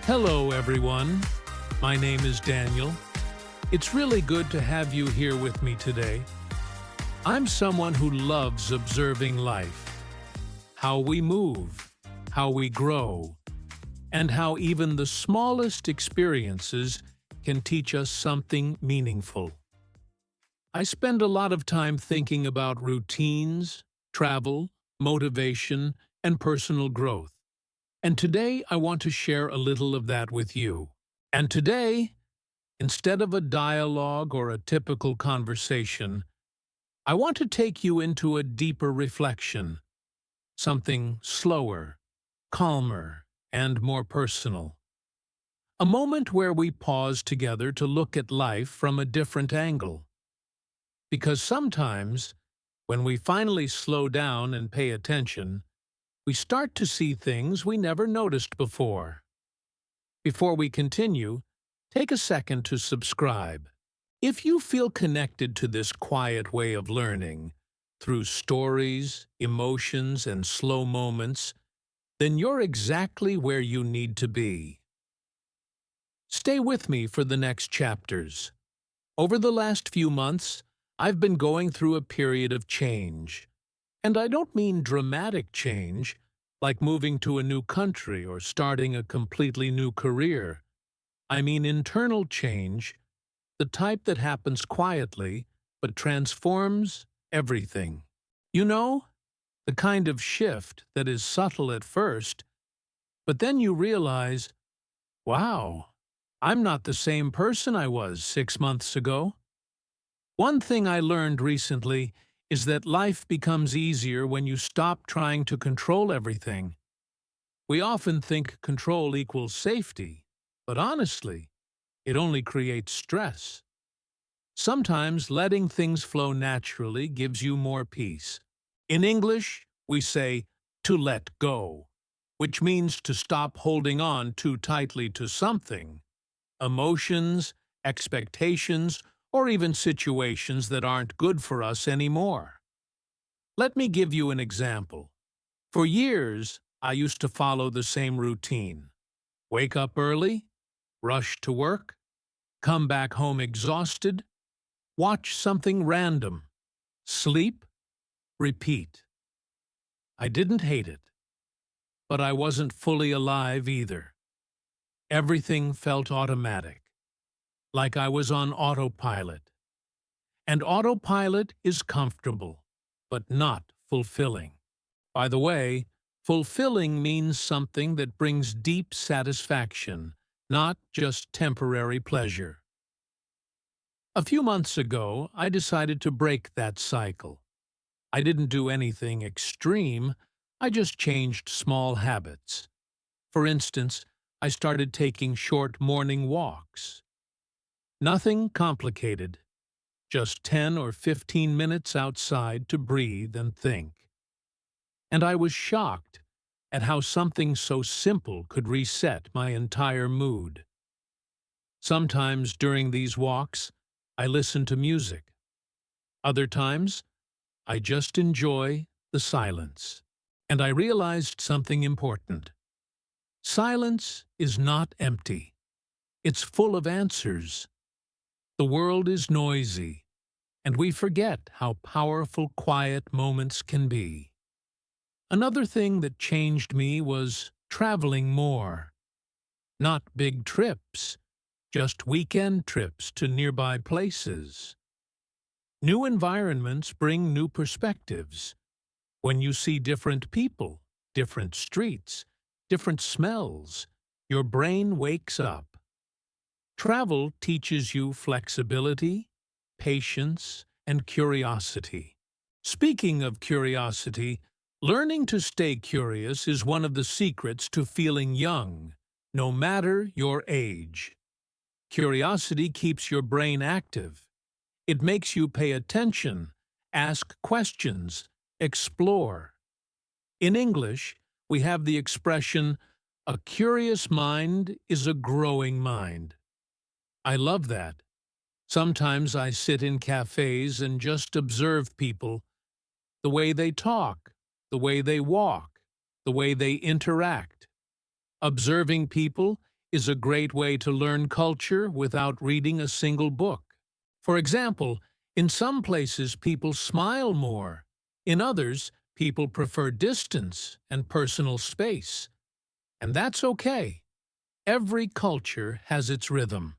Hello, everyone. My name is Daniel. It's really good to have you here with me today. I'm someone who loves observing life, how we move, how we grow, and how even the smallest experiences can teach us something meaningful. I spend a lot of time thinking about routines, travel, motivation, and personal growth. And today I want to share a little of that with you. And today, instead of a dialogue or a typical conversation, I want to take you into a deeper reflection, something slower, calmer, and more personal. A moment where we pause together to look at life from a different angle. Because sometimes, when we finally slow down and pay attention, we start to see things we never noticed before. Before we continue, take a second to subscribe. If you feel connected to this quiet way of learning, through stories, emotions, and slow moments, then you're exactly where you need to be. Stay with me for the next chapters. Over the last few months, I've been going through a period of change. And I don't mean dramatic change, like moving to a new country or starting a completely new career. I mean internal change, the type that happens quietly but transforms everything. You know, the kind of shift that is subtle at first, but then you realize, wow, I'm not the same person I was 6 months ago. One thing I learned recently is that life becomes easier when you stop trying to control everything. We often think control equals safety, but honestly, it only creates stress. Sometimes letting things flow naturally gives you more peace. In English, we say to let go, which means to stop holding on too tightly to something. Emotions, expectations, or even situations that aren't good for us anymore. Let me give you an example. For years, I used to follow the same routine. Wake up early, rush to work, come back home exhausted, watch something random, sleep, repeat. I didn't hate it, but I wasn't fully alive either. Everything felt automatic, like I was on autopilot. And autopilot is comfortable, but not fulfilling. By the way, fulfilling means something that brings deep satisfaction, not just temporary pleasure. A few months ago, I decided to break that cycle. I didn't do anything extreme, I just changed small habits. For instance, I started taking short morning walks. Nothing complicated. Just 10 or 15 minutes outside to breathe and think. And I was shocked at how something so simple could reset my entire mood. Sometimes during these walks, I listen to music. Other times, I just enjoy the silence. And I realized something important. Silence is not empty. It's full of answers. The world is noisy, and we forget how powerful quiet moments can be. Another thing that changed me was traveling more. Not big trips, just weekend trips to nearby places. New environments bring new perspectives. When you see different people, different streets, different smells, your brain wakes up. Travel teaches you flexibility, patience, and curiosity. Speaking of curiosity, learning to stay curious is one of the secrets to feeling young, no matter your age. Curiosity keeps your brain active. It makes you pay attention, ask questions, explore. In English, we have the expression, "A curious mind is a growing mind." I love that. Sometimes I sit in cafes and just observe people, the way they talk, the way they walk, the way they interact. Observing people is a great way to learn culture without reading a single book. For example, in some places people smile more. In others, people prefer distance and personal space. And that's okay. Every culture has its rhythm.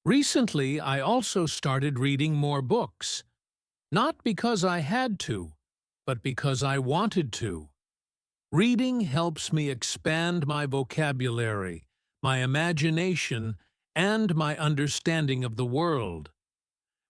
Recently, I also started reading more books. Not because I had to, but because I wanted to. Reading helps me expand my vocabulary, my imagination, and my understanding of the world.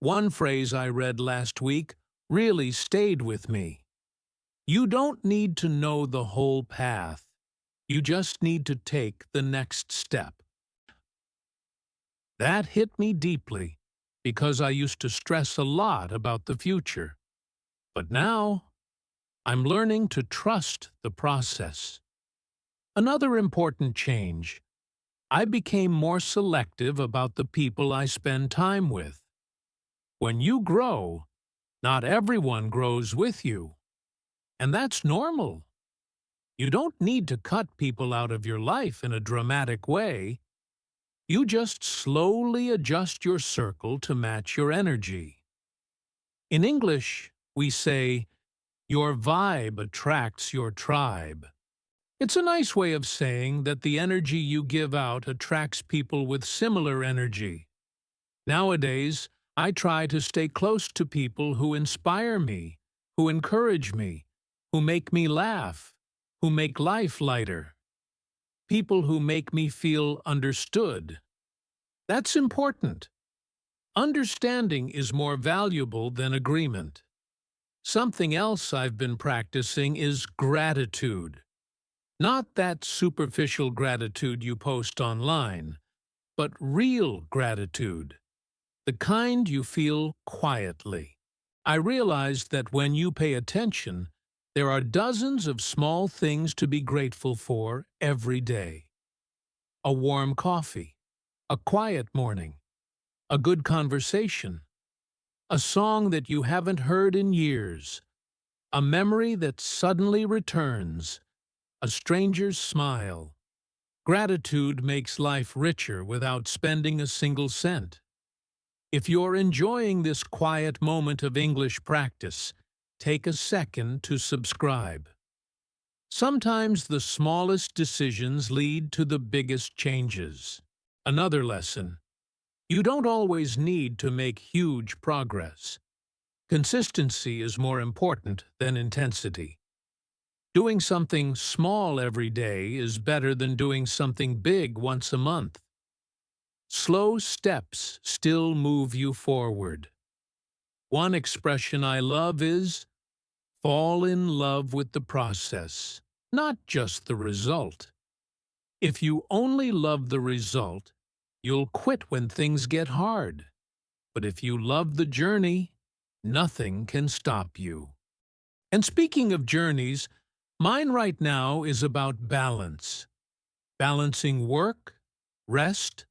One phrase I read last week really stayed with me. You don't need to know the whole path. You just need to take the next step. That hit me deeply because I used to stress a lot about the future. But now, I'm learning to trust the process. Another important change. I became more selective about the people I spend time with. When you grow, not everyone grows with you. And that's normal. You don't need to cut people out of your life in a dramatic way. You just slowly adjust your circle to match your energy. In English, we say, your vibe attracts your tribe. It's a nice way of saying that the energy you give out attracts people with similar energy. Nowadays, I try to stay close to people who inspire me, who encourage me, who make me laugh, who make life lighter. People who make me feel understood. That's important. Understanding is more valuable than agreement. Something else I've been practicing is gratitude. Not that superficial gratitude you post online, but real gratitude. The kind you feel quietly. I realized that when you pay attention, there are dozens of small things to be grateful for every day. A warm coffee, a quiet morning, a good conversation, a song that you haven't heard in years, a memory that suddenly returns, a stranger's smile. Gratitude makes life richer without spending a single cent. If you're enjoying this quiet moment of English practice, take a second to subscribe. Sometimes the smallest decisions lead to the biggest changes. Another lesson. You don't always need to make huge progress. Consistency is more important than intensity. Doing something small every day is better than doing something big once a month. Slow steps still move you forward. One expression I love is, fall in love with the process, not just the result. If you only love the result, you'll quit when things get hard. But if you love the journey, nothing can stop you. And speaking of journeys, mine right now is about balance. Balancing work, rest,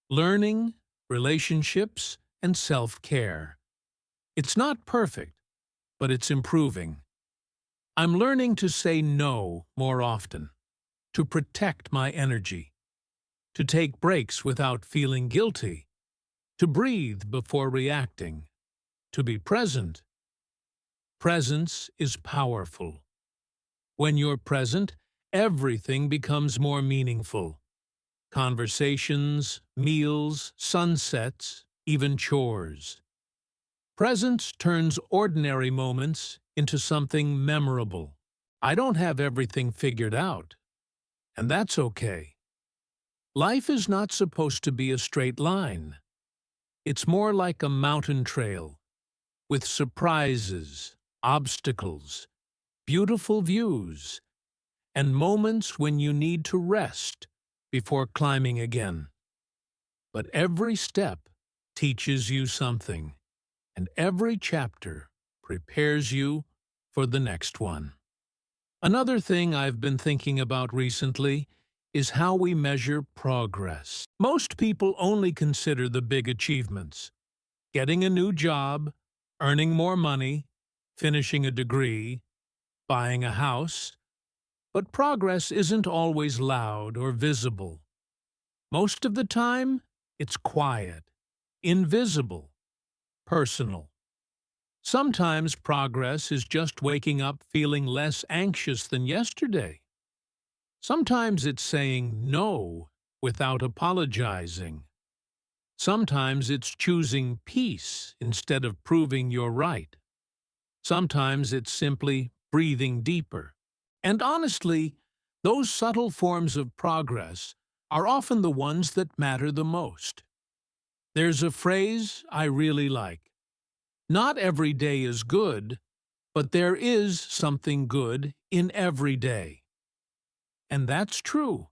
learning, relationships, and self-care. It's not perfect, but it's improving. I'm learning to say no more often, to protect my energy, to take breaks without feeling guilty, to breathe before reacting, to be present. Presence is powerful. When you're present, everything becomes more meaningful. Conversations, meals, sunsets, even chores. Presence turns ordinary moments into something memorable. I don't have everything figured out, and that's okay. Life is not supposed to be a straight line. It's more like a mountain trail, with surprises, obstacles, beautiful views, and moments when you need to rest before climbing again. But every step teaches you something, and every chapter prepares you for the next one. Another thing I've been thinking about recently is how we measure progress. Most people only consider the big achievements: getting a new job, earning more money, finishing a degree, buying a house. But progress isn't always loud or visible. Most of the time, it's quiet, invisible, personal. Sometimes progress is just waking up feeling less anxious than yesterday. Sometimes it's saying no without apologizing. Sometimes it's choosing peace instead of proving you're right. Sometimes it's simply breathing deeper. And honestly, those subtle forms of progress are often the ones that matter the most. There's a phrase I really like. Not every day is good, but there is something good in every day. And that's true.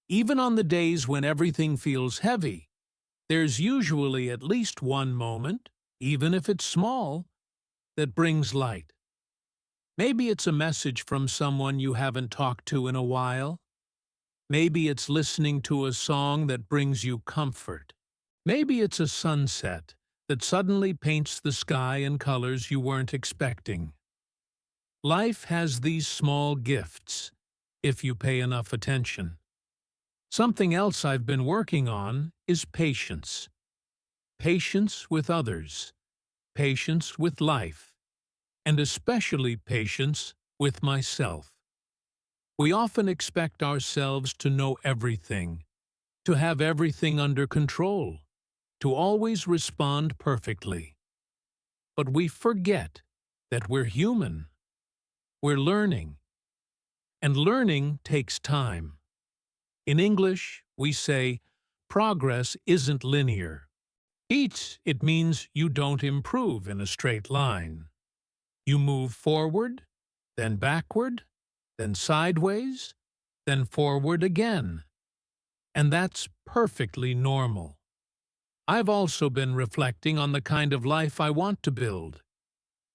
Even on the days when everything feels heavy, there's usually at least one moment, even if it's small, that brings light. Maybe it's a message from someone you haven't talked to in a while. Maybe it's listening to a song that brings you comfort. Maybe it's a sunset that suddenly paints the sky in colors you weren't expecting. Life has these small gifts, if you pay enough attention. Something else I've been working on is patience. Patience with others, patience with life, and especially patience with myself. We often expect ourselves to know everything, to have everything under control, to always respond perfectly. But we forget that we're human. We're learning, and learning takes time. In English, we say, progress isn't linear. It means you don't improve in a straight line. You move forward, then backward, then sideways, then forward again. And that's perfectly normal. I've also been reflecting on the kind of life I want to build.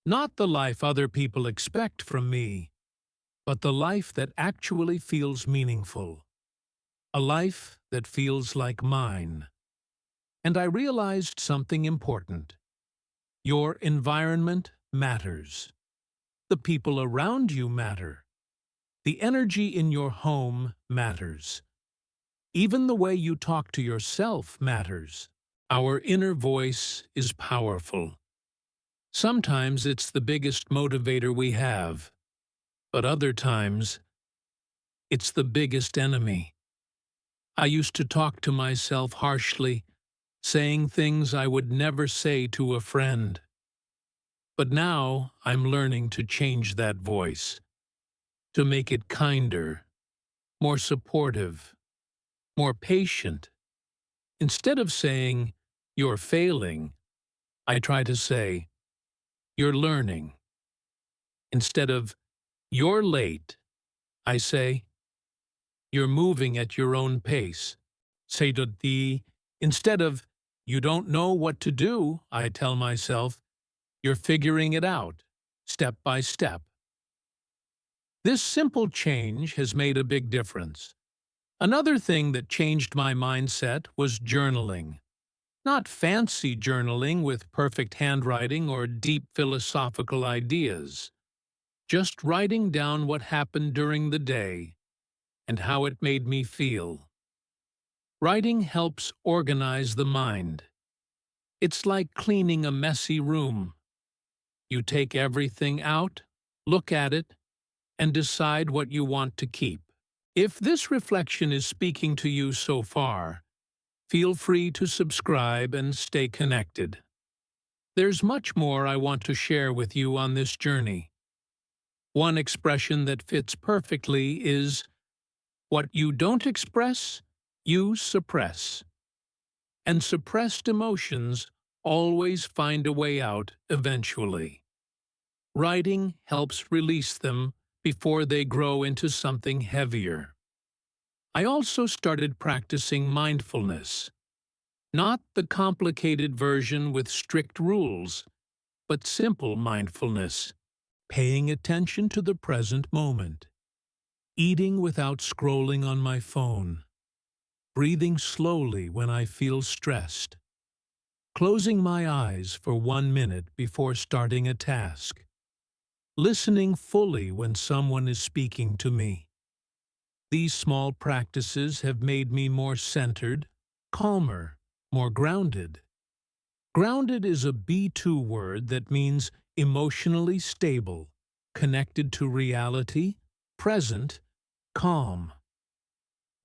Not the life other people expect from me, but the life that actually feels meaningful. A life that feels like mine. And I realized something important. Your environment matters. The people around you matter. The energy in your home matters. Even the way you talk to yourself matters. Our inner voice is powerful. Sometimes it's the biggest motivator we have, but other times it's the biggest enemy. I used to talk to myself harshly, saying things I would never say to a friend. But now I'm learning to change that voice, to make it kinder, more supportive, more patient. Instead of saying, "You're failing," I try to say, "You're learning." Instead of, "You're late," I say, "You're moving at your own pace." Say to the Instead of, "You don't know what to do," I tell myself, "You're figuring it out, step by step." This simple change has made a big difference. Another thing that changed my mindset was journaling. Not fancy journaling with perfect handwriting or deep philosophical ideas. Just writing down what happened during the day and how it made me feel. Writing helps organize the mind. It's like cleaning a messy room. You take everything out, look at it, and decide what you want to keep. If this reflection is speaking to you so far, feel free to subscribe and stay connected. There's much more I want to share with you on this journey. One expression that fits perfectly is, "What you don't express, you suppress." And suppressed emotions always find a way out eventually. Writing helps release them before they grow into something heavier. I also started practicing mindfulness. Not the complicated version with strict rules, but simple mindfulness. Paying attention to the present moment. Eating without scrolling on my phone. Breathing slowly when I feel stressed. Closing my eyes for 1 minute before starting a task. Listening fully when someone is speaking to me. These small practices have made me more centered, calmer, more grounded. Grounded is a B2 word that means emotionally stable, connected to reality, present, calm.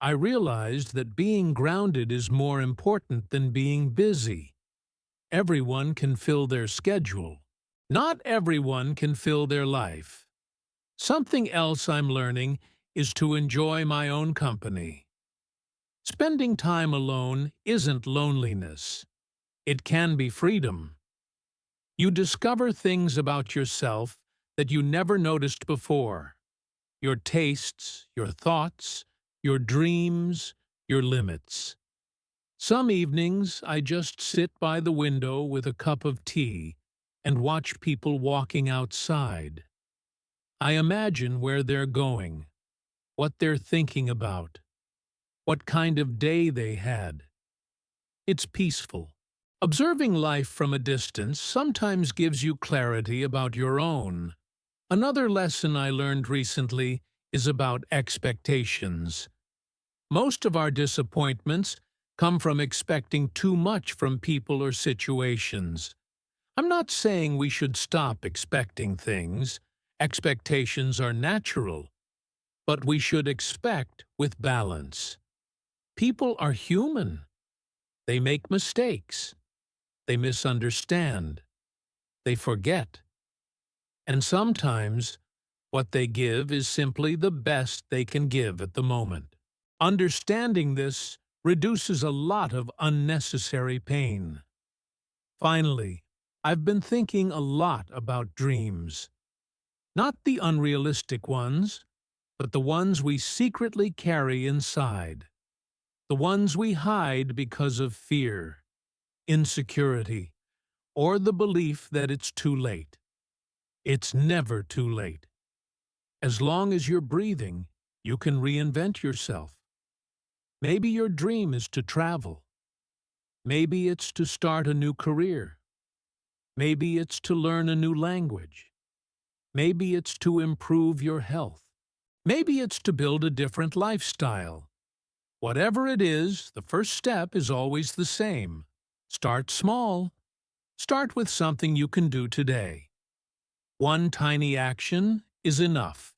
I realized that being grounded is more important than being busy. Everyone can fill their schedule. Not everyone can fill their life. Something else I'm learning is to enjoy my own company. Spending time alone isn't loneliness. It can be freedom. You discover things about yourself that you never noticed before. Your tastes, your thoughts, your dreams, your limits. Some evenings I just sit by the window with a cup of tea and watch people walking outside. I imagine where they're going, what they're thinking about, what kind of day they had. It's peaceful. Observing life from a distance sometimes gives you clarity about your own. Another lesson I learned recently is about expectations. Most of our disappointments come from expecting too much from people or situations. I'm not saying we should stop expecting things. Expectations are natural, but we should expect with balance. People are human. They make mistakes. They misunderstand. They forget. And sometimes what they give is simply the best they can give at the moment. Understanding this reduces a lot of unnecessary pain. Finally, I've been thinking a lot about dreams. Not the unrealistic ones, but the ones we secretly carry inside. The ones we hide because of fear, insecurity, or the belief that it's too late. It's never too late. As long as you're breathing, you can reinvent yourself. Maybe your dream is to travel. Maybe it's to start a new career. Maybe it's to learn a new language. Maybe it's to improve your health. Maybe it's to build a different lifestyle. Whatever it is, the first step is always the same. Start small. Start with something you can do today. One tiny action is enough.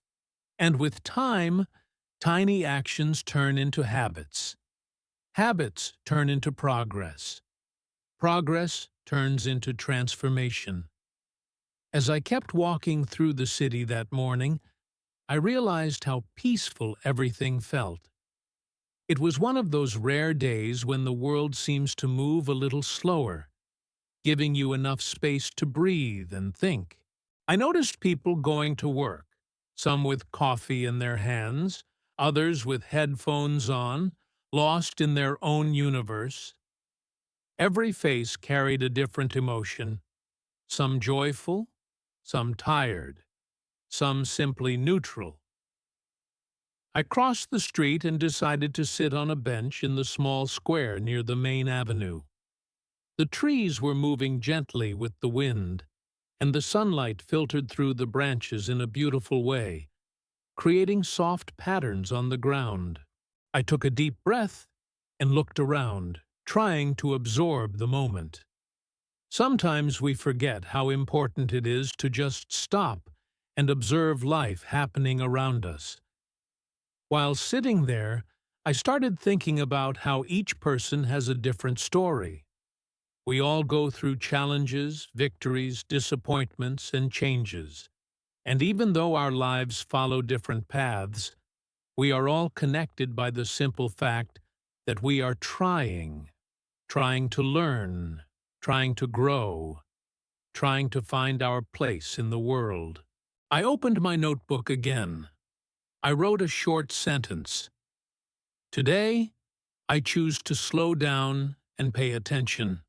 And with time, tiny actions turn into habits. Habits turn into progress. Progress turns into transformation. As I kept walking through the city that morning, I realized how peaceful everything felt. It was one of those rare days when the world seems to move a little slower, giving you enough space to breathe and think. I noticed people going to work, some with coffee in their hands, others with headphones on, lost in their own universe. Every face carried a different emotion, some joyful, some tired, some simply neutral. I crossed the street and decided to sit on a bench in the small square near the main avenue. The trees were moving gently with the wind, and the sunlight filtered through the branches in a beautiful way, creating soft patterns on the ground. I took a deep breath and looked around, trying to absorb the moment. Sometimes we forget how important it is to just stop and observe life happening around us. While sitting there, I started thinking about how each person has a different story. We all go through challenges, victories, disappointments, and changes. And even though our lives follow different paths, we are all connected by the simple fact that we are trying to learn, trying to grow, trying to find our place in the world. I opened my notebook again. I wrote a short sentence. Today, I choose to slow down and pay attention.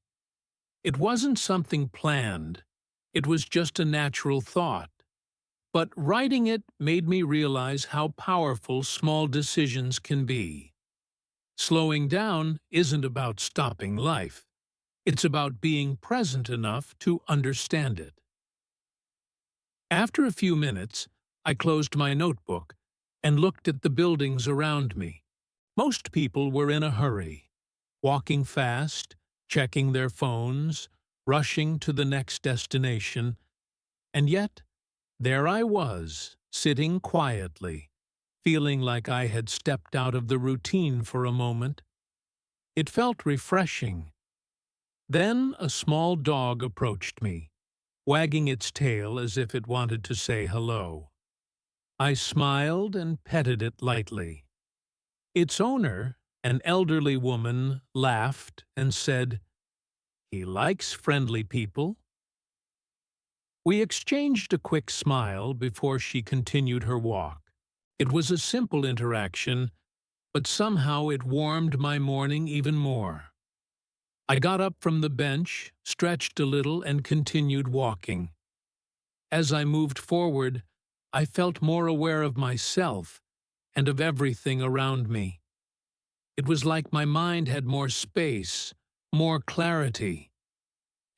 It wasn't something planned. It was just a natural thought. But writing it made me realize how powerful small decisions can be. Slowing down isn't about stopping life. It's about being present enough to understand it. After a few minutes, I closed my notebook and looked at the buildings around me. Most people were in a hurry, walking fast, checking their phones, rushing to the next destination, and yet there I was, sitting quietly, feeling like I had stepped out of the routine for a moment. It felt refreshing. Then a small dog approached me, wagging its tail as if it wanted to say hello. I smiled and petted it lightly. Its owner, an elderly woman, laughed and said, "He likes friendly people." We exchanged a quick smile before she continued her walk. It was a simple interaction, but somehow it warmed my morning even more. I got up from the bench, stretched a little, and continued walking. As I moved forward, I felt more aware of myself and of everything around me. It was like my mind had more space, more clarity,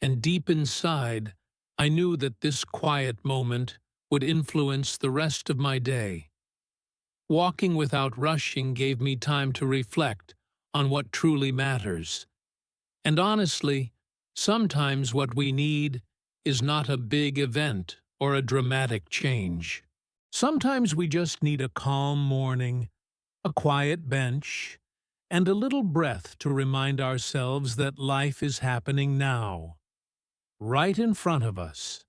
and deep inside, I knew that this quiet moment would influence the rest of my day. Walking without rushing gave me time to reflect on what truly matters. And honestly, sometimes what we need is not a big event or a dramatic change. Sometimes we just need a calm morning, a quiet bench, and a little breath to remind ourselves that life is happening now, right in front of us.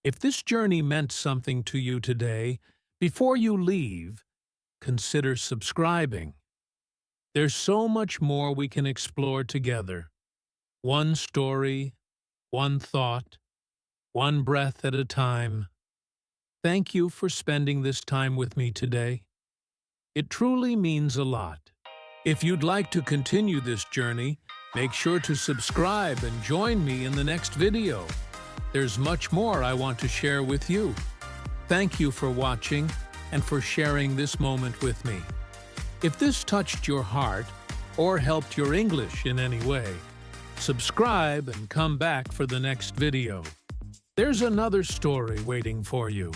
If this journey meant something to you today, before you leave, consider subscribing. There's so much more we can explore together. One story, one thought, one breath at a time. Thank you for spending this time with me today. It truly means a lot. If you'd like to continue this journey, make sure to subscribe and join me in the next video. There's much more I want to share with you. Thank you for watching and for sharing this moment with me. If this touched your heart or helped your English in any way, subscribe and come back for the next video. There's another story waiting for you.